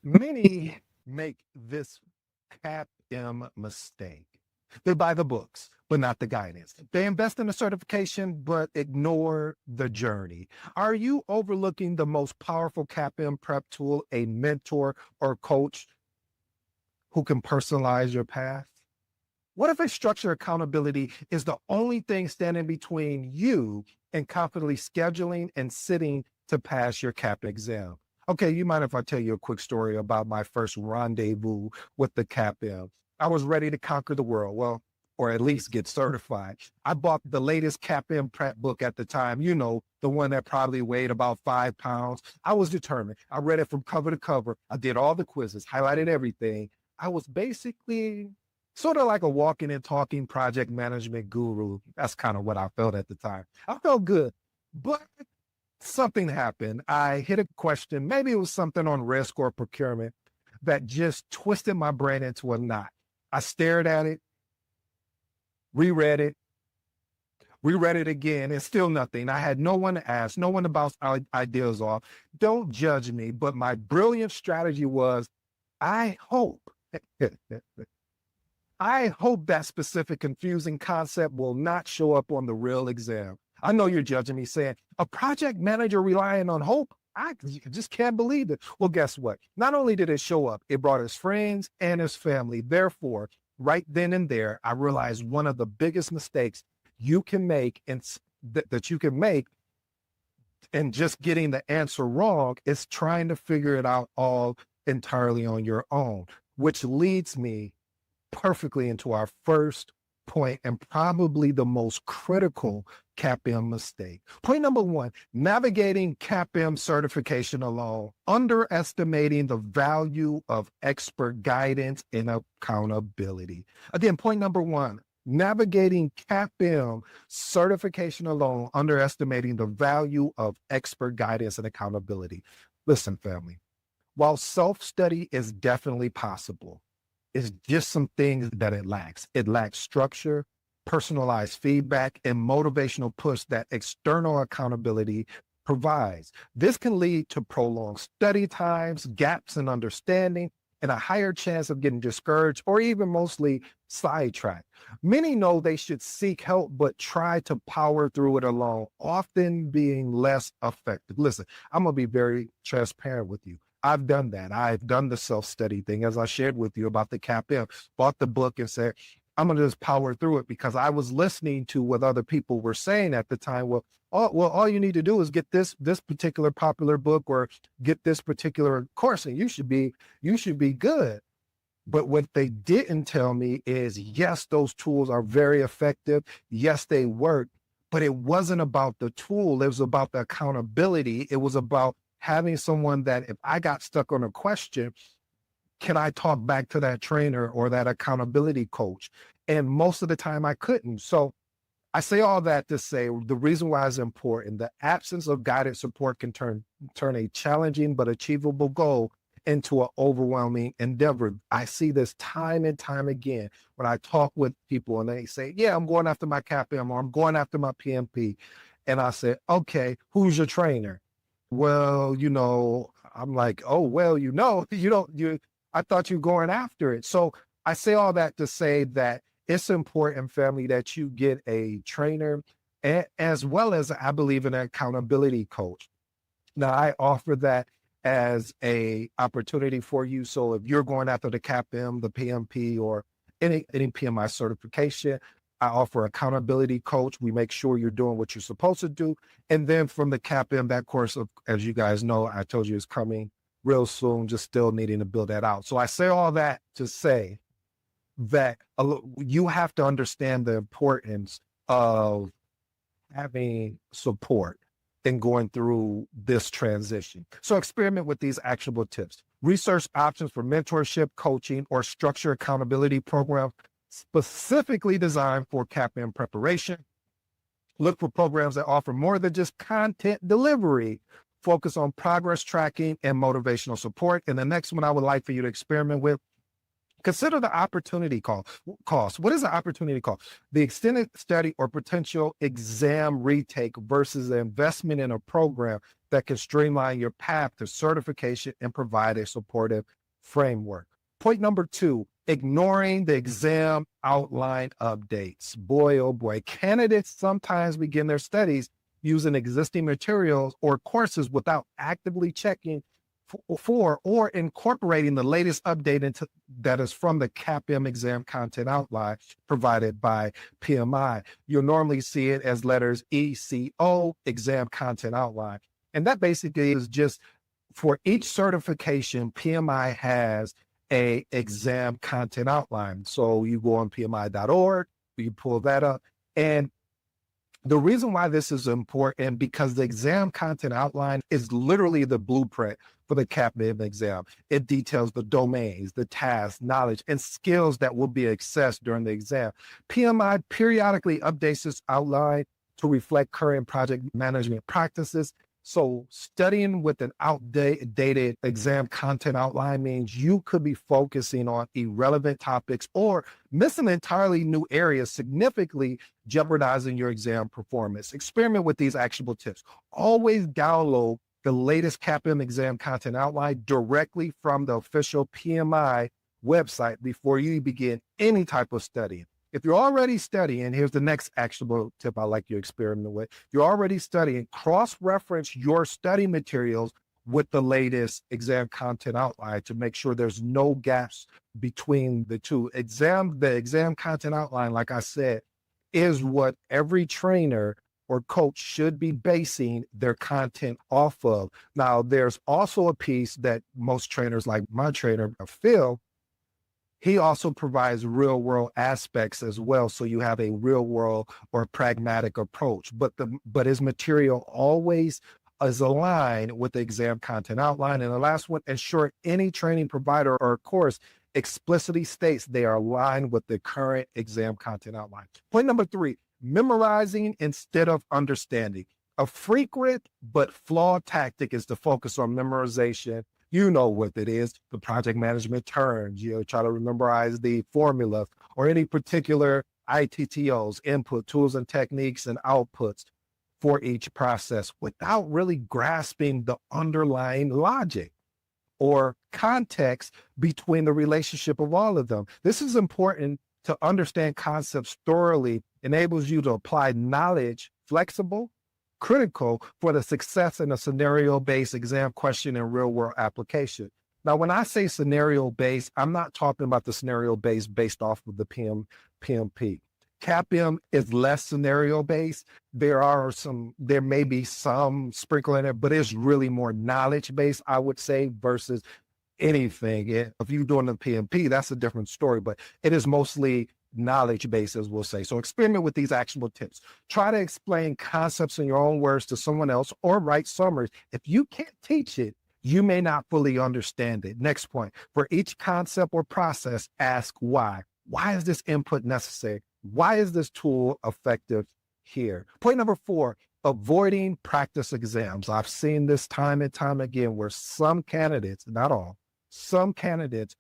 Many make this CAPM mistake. They buy the books, but not the guidance. They invest in the certification, but ignore the journey. Are you overlooking the most powerful CAPM prep tool, a mentor or coach who can personalize your path? What if a structured accountability is the only thing standing between you and confidently scheduling and sitting to pass your CAP exam? Okay, you mind if I tell you a quick story about my first rendezvous with the CAPM? I was ready to conquer the world, well, or at least get certified. I bought the latest CAPM prep book at the time, the one that probably weighed about 5 pounds. I was determined. I read it from cover to cover. I did all the quizzes, highlighted everything. I was basically sort of like a walking and talking project management guru. That's kind of what I felt at the time. I felt good, but something happened. I hit a question. Maybe it was something on risk or procurement that just twisted my brain into a knot. I stared at it, reread it, reread it again, and still nothing. I had no one to ask, no one to bounce ideas off. Don't judge me, but my brilliant strategy was, I hope that specific confusing concept will not show up on the real exam. I know you're judging me saying, a project manager relying on hope? I just can't believe it. Well, guess what? Not only did it show up, it brought his friends and his family. Therefore, right then and there, I realized one of the biggest mistakes you can make and that you can make and just getting the answer wrong is trying to figure it out all entirely on your own, which leads me perfectly into our first point and probably the most critical CAPM mistake. Point number one, navigating CAPM certification alone, underestimating the value of expert guidance and accountability. Again, point number one, navigating CAPM certification alone, underestimating the value of expert guidance and accountability. Listen, family, while self-study is definitely possible, it's just some things that it lacks. It lacks structure, personalized feedback, and motivational push that external accountability provides. This can lead to prolonged study times, gaps in understanding, and a higher chance of getting discouraged or even mostly sidetracked. Many know they should seek help, but try to power through it alone, often being less effective. Listen, I'm going to be very transparent with you. I've done that. I've done the self-study thing, as I shared with you about the CAPM, bought the book and said, I'm going to just power through it because I was listening to what other people were saying at the time. Well, all you need to do is get this particular popular book or get this particular course and you should be good. But what they didn't tell me is, yes, those tools are very effective. Yes, they work, but it wasn't about the tool. It was about the accountability. It was about having someone that if I got stuck on a question, can I talk back to that trainer or that accountability coach? And most of the time I couldn't. So I say all that to say the reason why it's important, the absence of guided support can turn a challenging but achievable goal into an overwhelming endeavor. I see this time and time again when I talk with people and they say, yeah, I'm going after my CAPM or I'm going after my PMP. And I say, okay, who's your trainer? Well, I'm like, oh, well, I thought you were going after it. So I say all that to say that it's important, family, that you get a trainer as well as, I believe, an accountability coach. Now, I offer that as a opportunity for you. So if you're going after the CAPM, the PMP, or any PMI certification, I offer accountability coach. We make sure you're doing what you're supposed to do. And then from the CAPM, that course, as you guys know, I told you is coming real soon, just still needing to build that out. So I say all that to say that you have to understand the importance of having support in going through this transition. So experiment with these actionable tips. Research options for mentorship, coaching, or structured accountability programs specifically designed for CAPM preparation. Look for programs that offer more than just content delivery. Focus on progress tracking and motivational support. And the next one I would like for you to experiment with, consider the opportunity cost. What is the opportunity cost? The extended study or potential exam retake versus the investment in a program that can streamline your path to certification and provide a supportive framework. Point number 2, ignoring the exam outline updates. Boy, oh boy, candidates sometimes begin their studies using existing materials or courses without actively checking for or incorporating the latest update into that is from the CAPM exam content outline provided by PMI. You'll normally see it as letters ECO, exam content outline. And that basically is just for each certification, PMI has a exam content outline. So you go on PMI.org, you pull that up. And the reason why this is important because the exam content outline is literally the blueprint for the CAPM exam. It details the domains, the tasks, knowledge, and skills that will be accessed during the exam. PMI periodically updates this outline to reflect current project management practices. So studying with an outdated exam content outline means you could be focusing on irrelevant topics or missing entirely new areas, significantly jeopardizing your exam performance. Experiment with these actionable tips. Always download the latest CAPM exam content outline directly from the official PMI website before you begin any type of studying. If you're already studying, here's the next actionable tip I like you to experiment with. If you're already studying, cross-reference your study materials with the latest exam content outline to make sure there's no gaps between the two. The exam content outline, like I said, is what every trainer or coach should be basing their content off of. Now, there's also a piece that most trainers, like my trainer, Phil, he also provides real world aspects as well. So you have a real world or pragmatic approach, but his material always is aligned with the exam content outline. And the last one, ensure any training provider or course explicitly states they are aligned with the current exam content outline. Point number 3, memorizing instead of understanding. A frequent but flawed tactic is to focus on memorization. You know what it is, the project management terms, try to memorize the formula or any particular ITTOs, input, tools and techniques and outputs for each process without really grasping the underlying logic or context between the relationship of all of them. This is important to understand concepts thoroughly, enables you to apply knowledge, flexible, critical for the success in a scenario-based exam question and real-world application. Now, when I say scenario-based, I'm not talking about the scenario-based based off of the PMP. CAPM is less scenario-based. There may be some sprinkle in it, but it's really more knowledge-based, I would say, versus anything. If you're doing the PMP, that's a different story, but it is mostly knowledge-based, as we'll say. So experiment with these actionable tips. Try to explain concepts in your own words to someone else or write summaries. If you can't teach it, you may not fully understand it. Next point, for each concept or process, ask why. Why is this input necessary? Why is this tool effective here? Point number 4, avoiding practice exams. I've seen this time and time again where some candidates, not all, some candidates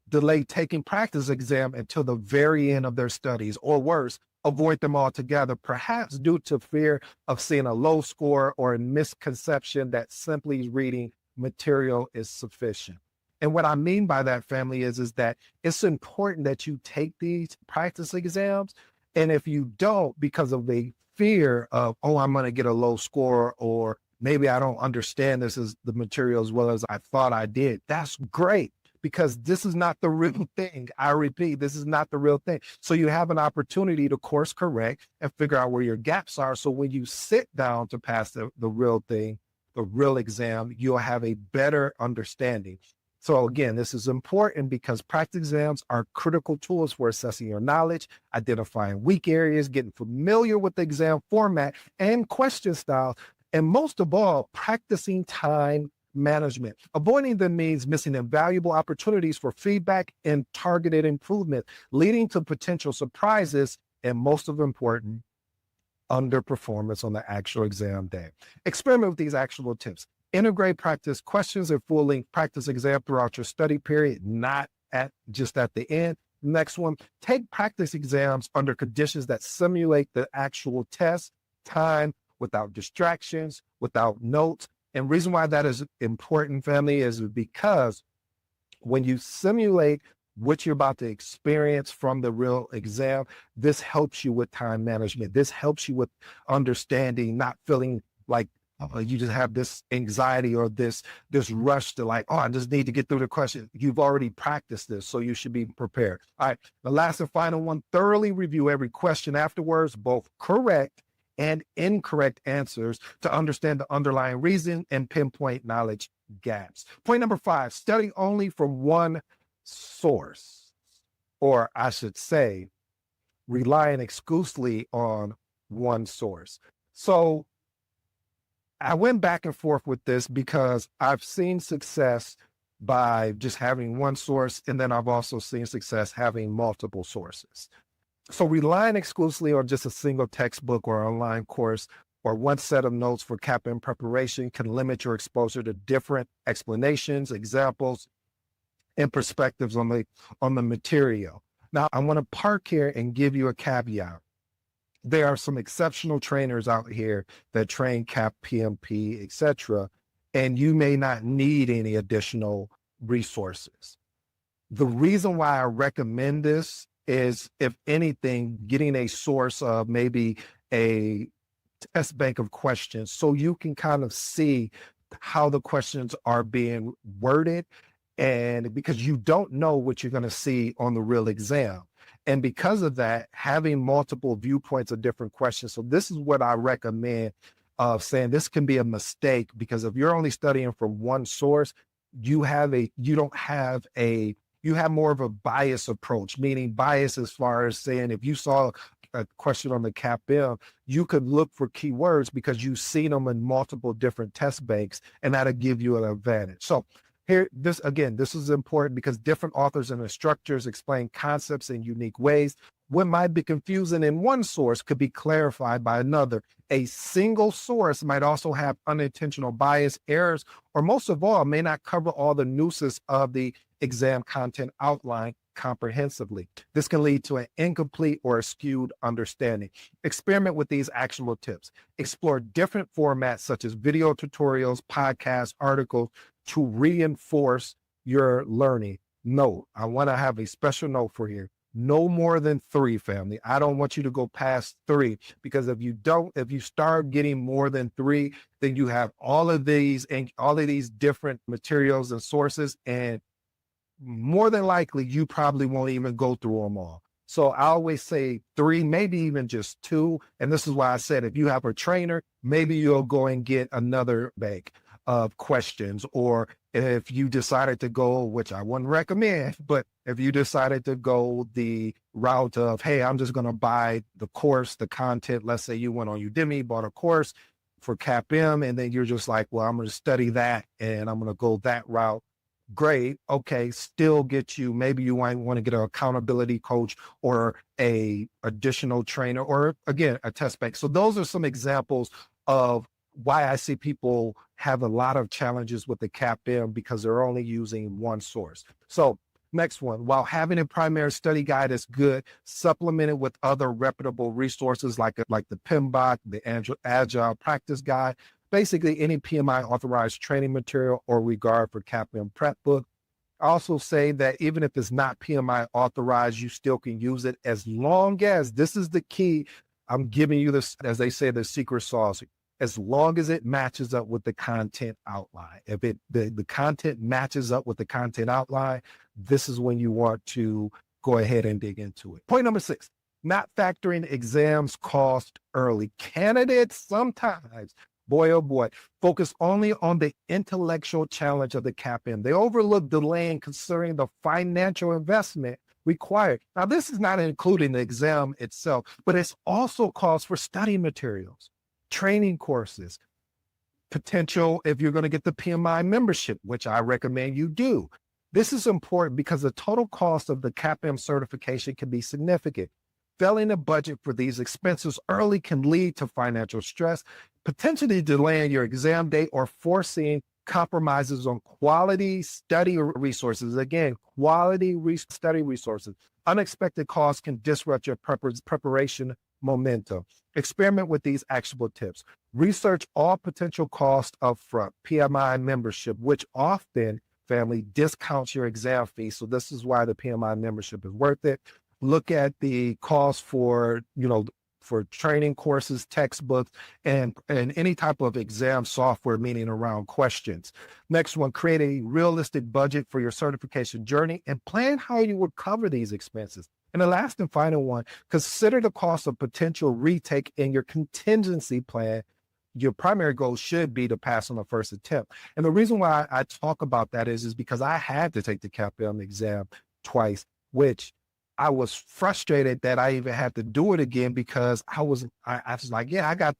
delay taking practice exam until the very end of their studies, or worse, avoid them altogether, perhaps due to fear of seeing a low score or a misconception that simply reading material is sufficient. And what I mean by that, family, is that it's important that you take these practice exams. And if you don't, because of the fear of, oh, I'm going to get a low score, or maybe I don't understand this as the material as well as I thought I did, that's great. Because this is not the real thing. I repeat, this is not the real thing. So you have an opportunity to course correct and figure out where your gaps are. So when you sit down to pass the real thing, the real exam, you'll have a better understanding. So again, this is important because practice exams are critical tools for assessing your knowledge, identifying weak areas, getting familiar with the exam format and question style, and most of all, practicing time management. Avoiding them means missing invaluable opportunities for feedback and targeted improvement, leading to potential surprises and, most of important, underperformance on the actual exam day. Experiment with these actionable tips. Integrate practice questions and full-length practice exam throughout your study period, not just at the end. Next one, take practice exams under conditions that simulate the actual test, time, without distractions, without notes, And reason why that is important, family, is because when you simulate what you're about to experience from the real exam, this helps you with time management. This helps you with understanding, not feeling like you just have this anxiety or this rush to like, oh, I just need to get through the question. You've already practiced this, so you should be prepared. All right, the last and final one, thoroughly review every question afterwards, both correct and incorrect answers, to understand the underlying reason and pinpoint knowledge gaps. Point number 5, study only from one source, or I should say, relying exclusively on one source. So I went back and forth with this because I've seen success by just having one source, and then I've also seen success having multiple sources. So relying exclusively on just a single textbook or online course or one set of notes for CAPM preparation can limit your exposure to different explanations, examples, and perspectives on the material. Now, I want to park here and give you a caveat. There are some exceptional trainers out here that train CAP, PMP, etc., and you may not need any additional resources. The reason why I recommend this is, if anything, getting a source of maybe a test bank of questions so you can kind of see how the questions are being worded, and because you don't know what you're going to see on the real exam. And because of that, having multiple viewpoints of different questions. So this is what I recommend of saying this can be a mistake, because if you're only studying from one source, you have more of a bias approach, meaning bias as far as saying, if you saw a question on the CAPM, you could look for keywords because you've seen them in multiple different test banks, and that'll give you an advantage. So this is important because different authors and instructors explain concepts in unique ways. What might be confusing in one source could be clarified by another. A single source might also have unintentional bias, errors, or most of all, may not cover all the nuances of the exam content outline comprehensively. This can lead to an incomplete or a skewed understanding. Experiment with these actionable tips. Explore different formats such as video tutorials, podcasts, articles to reinforce your learning. Note, I want to have a special note for here. No more than 3, family. I don't want you to go past 3, because if you start getting more than 3, then you have all of these different materials and sources, and more than likely you probably won't even go through them all. So I always say 3, maybe even just 2. And this is why I said, if you have a trainer, maybe you'll go and get another bank of questions. Or if you decided to go, which I wouldn't recommend, but if you decided to go the route of, hey, I'm just going to buy the course, the content, let's say you went on Udemy, bought a course for CAPM, and then you're just like, well, I'm going to study that and I'm going to go that route. Great. Okay. Still get you. Maybe you might want to get an accountability coach or a additional trainer, or again, a test bank. So those are some examples of why I see people have a lot of challenges with the CAPM, because they're only using one source. So next one, while having a primary study guide is good, supplement it with other reputable resources like the PMBOK, the Agile Practice Guide, basically any PMI authorized training material or regard for CAPM prep book. I also say that even if it's not PMI authorized, you still can use it, as long as, this is the key, I'm giving you this, as they say, the secret sauce, as long as it matches up with the content outline. If the content matches up with the content outline, this is when you want to go ahead and dig into it. Point number 6, not factoring exams cost early. Candidates sometimes, boy, oh boy, focus only on the intellectual challenge of the CAPM. They overlook delaying considering the financial investment required. Now, this is not including the exam itself, but it's also cost for study materials, training courses, potential if you're going to get the PMI membership, which I recommend you do. This is important because the total cost of the CAPM certification can be significant. Failing a budget for these expenses early can lead to financial stress, potentially delaying your exam date or forcing compromises on quality study resources. Again, quality study resources. Unexpected costs can disrupt your preparation momentum. Experiment with these actionable tips. Research all potential costs upfront. PMI membership, which often, family, discounts your exam fee. So this is why the PMI membership is worth it. Look at the cost for, for training courses, textbooks, and any type of exam software, meaning around questions. Next one, create a realistic budget for your certification journey and plan how you would cover these expenses. And the last and final one, consider the cost of potential retake in your contingency plan. Your primary goal should be to pass on the first attempt. And the reason why I talk about that is because I had to take the CAPM exam twice, which I was frustrated that I even had to do it again because I was like, yeah, I got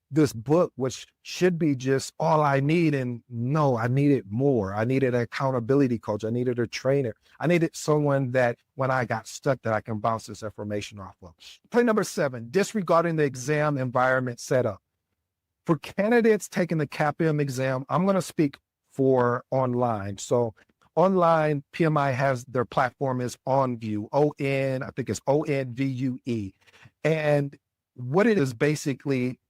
this book, which should be just all I need. And no, I needed more. I needed an accountability coach. I needed a trainer. I needed someone that when I got stuck that I can bounce this information off of. Point number 7, disregarding the exam environment setup. For candidates taking the CAPM exam, I'm going to speak for online. So online, PMI has their platform is OnVue, I think it's ONVUE. And what it is basically,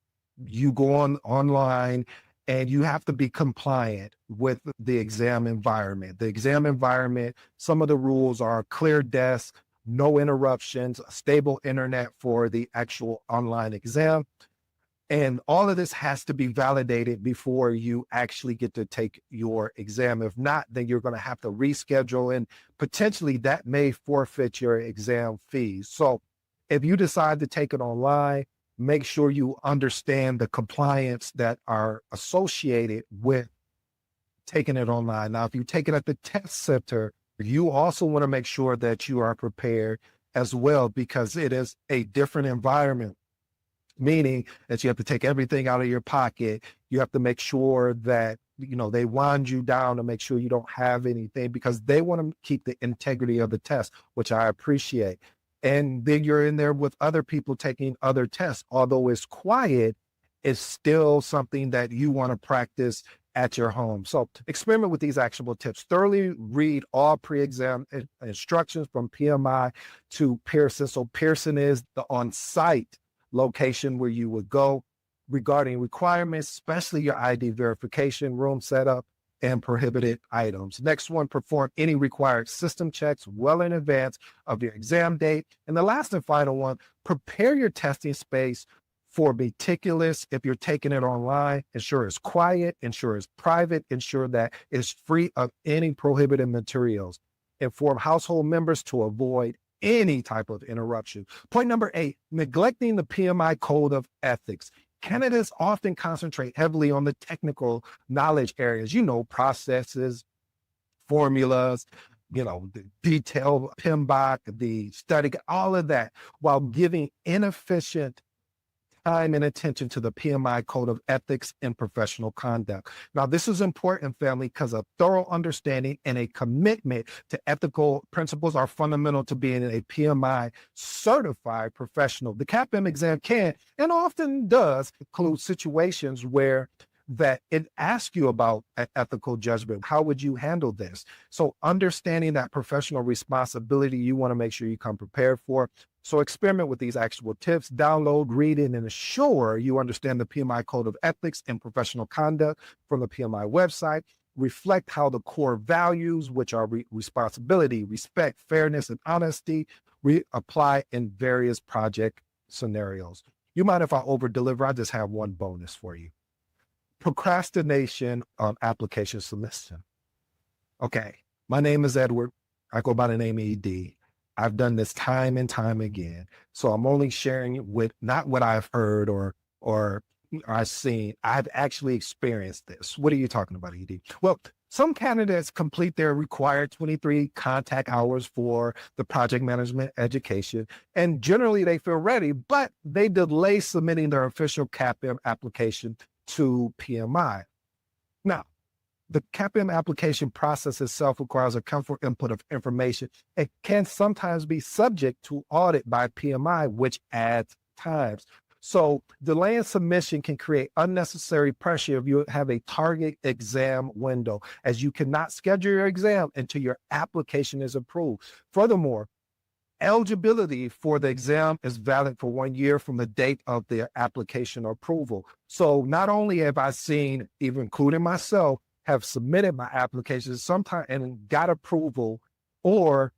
you go online and you have to be compliant with the exam environment. The exam environment, some of the rules are clear desk, no interruptions, stable internet for the actual online exam. And all of this has to be validated before you actually get to take your exam. If not, then you're going to have to reschedule, and potentially that may forfeit your exam fees. So if you decide to take it online, make sure you understand the compliance that are associated with taking it online. Now, if you take it at the test center, you also want to make sure that you are prepared as well, because it is a different environment. Meaning that you have to take everything out of your pocket. You have to make sure that, they wind you down to make sure you don't have anything, because they want to keep the integrity of the test, which I appreciate. And then you're in there with other people taking other tests. Although it's quiet, it's still something that you want to practice at your home. So experiment with these actionable tips. Thoroughly read all pre-exam instructions from PMI to Pearson. So Pearson is the on-site location where you would go regarding requirements, especially your ID verification, room setup, and prohibited items. Next one, perform any required system checks well in advance of your exam date. And the last and final one, prepare your testing space for meticulous. If you're taking it online, ensure it's quiet, ensure it's private, ensure that it's free of any prohibited materials. Inform household members to avoid any type of interruption. Point number 8, neglecting the PMI code of ethics. Candidates often concentrate heavily on the technical knowledge areas, processes, formulas, the detailed PMBOK, the study, all of that, while giving inefficient time and attention to the PMI code of ethics and professional conduct. Now, this is important, family, because a thorough understanding and a commitment to ethical principles are fundamental to being a PMI certified professional. The CAPM exam can and often does include situations where that it asks you about ethical judgment. How would you handle this? So understanding that professional responsibility, you want to make sure you come prepared for. So experiment with these actual tips, download, read it, and ensure you understand the PMI code of ethics and professional conduct from the PMI website. Reflect how the core values, which are responsibility, respect, fairness, and honesty, apply in various project scenarios. You mind if I over deliver? I just have one bonus for you. Procrastination on application submission. Okay, my name is Edward. I go by the name ED. I've done this time and time again. So I'm only sharing with not what I've heard or I've seen. I've actually experienced this. What are you talking about, ED? Well, some candidates complete their required 23 contact hours for the project management education, and generally they feel ready, but they delay submitting their official CAPM application to PMI. Now, the CAPM application process itself requires a careful input of information. It can sometimes be subject to audit by PMI, which adds times. So delaying submission can create unnecessary pressure if you have a target exam window, as you cannot schedule your exam until your application is approved. Furthermore, Eligibility for the exam is valid for 1 year from the date of the application or approval. So not only have I seen, even including myself, have submitted my applications sometime and got approval, or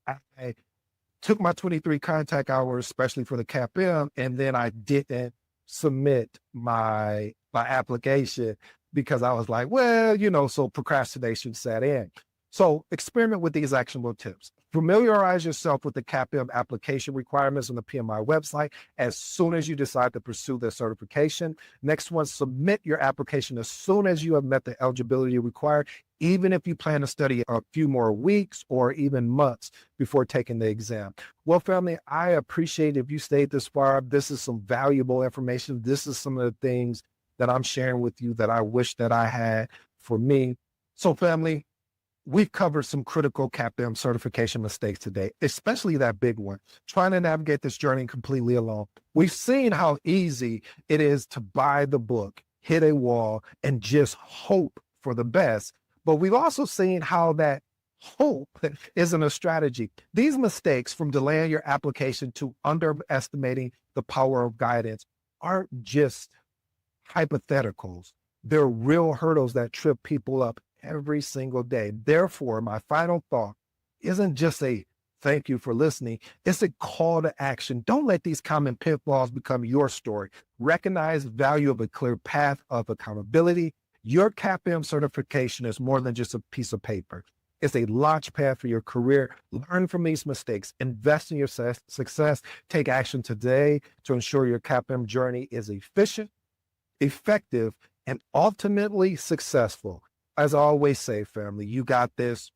I took my 23 contact hours, especially for the CAPM, and then I didn't submit my application because I was like, well, so procrastination set in. So experiment with these actionable tips. Familiarize yourself with the CAPM application requirements on the PMI website as soon as you decide to pursue the certification. Next one, submit your application as soon as you have met the eligibility required, even if you plan to study a few more weeks or even months before taking the exam. Well, family, I appreciate if you stayed this far. This is some valuable information. This is some of the things that I'm sharing with you that I wish that I had for me. So, family, we've covered some critical CAPM certification mistakes today, especially that big one, trying to navigate this journey completely alone. We've seen how easy it is to buy the book, hit a wall, and just hope for the best. But we've also seen how that hope isn't a strategy. These mistakes, from delaying your application to underestimating the power of guidance, aren't just hypotheticals. They're real hurdles that trip people up every single day. Therefore, my final thought isn't just a thank you for listening. It's a call to action. Don't let these common pitfalls become your story. Recognize the value of a clear path of accountability. Your CAPM certification is more than just a piece of paper. It's a launch pad for your career. Learn from these mistakes. Invest in your success. Take action today to ensure your CAPM journey is efficient, effective, and ultimately successful. As I always say, family, you got this.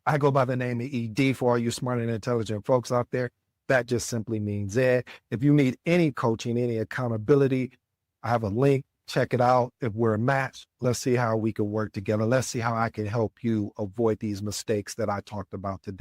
I go by the name of ED for all you smart and intelligent folks out there. That just simply means Ed. If you need any coaching, any accountability, I have a link. Check it out. If we're a match, let's see how we can work together. Let's see how I can help you avoid these mistakes that I talked about today.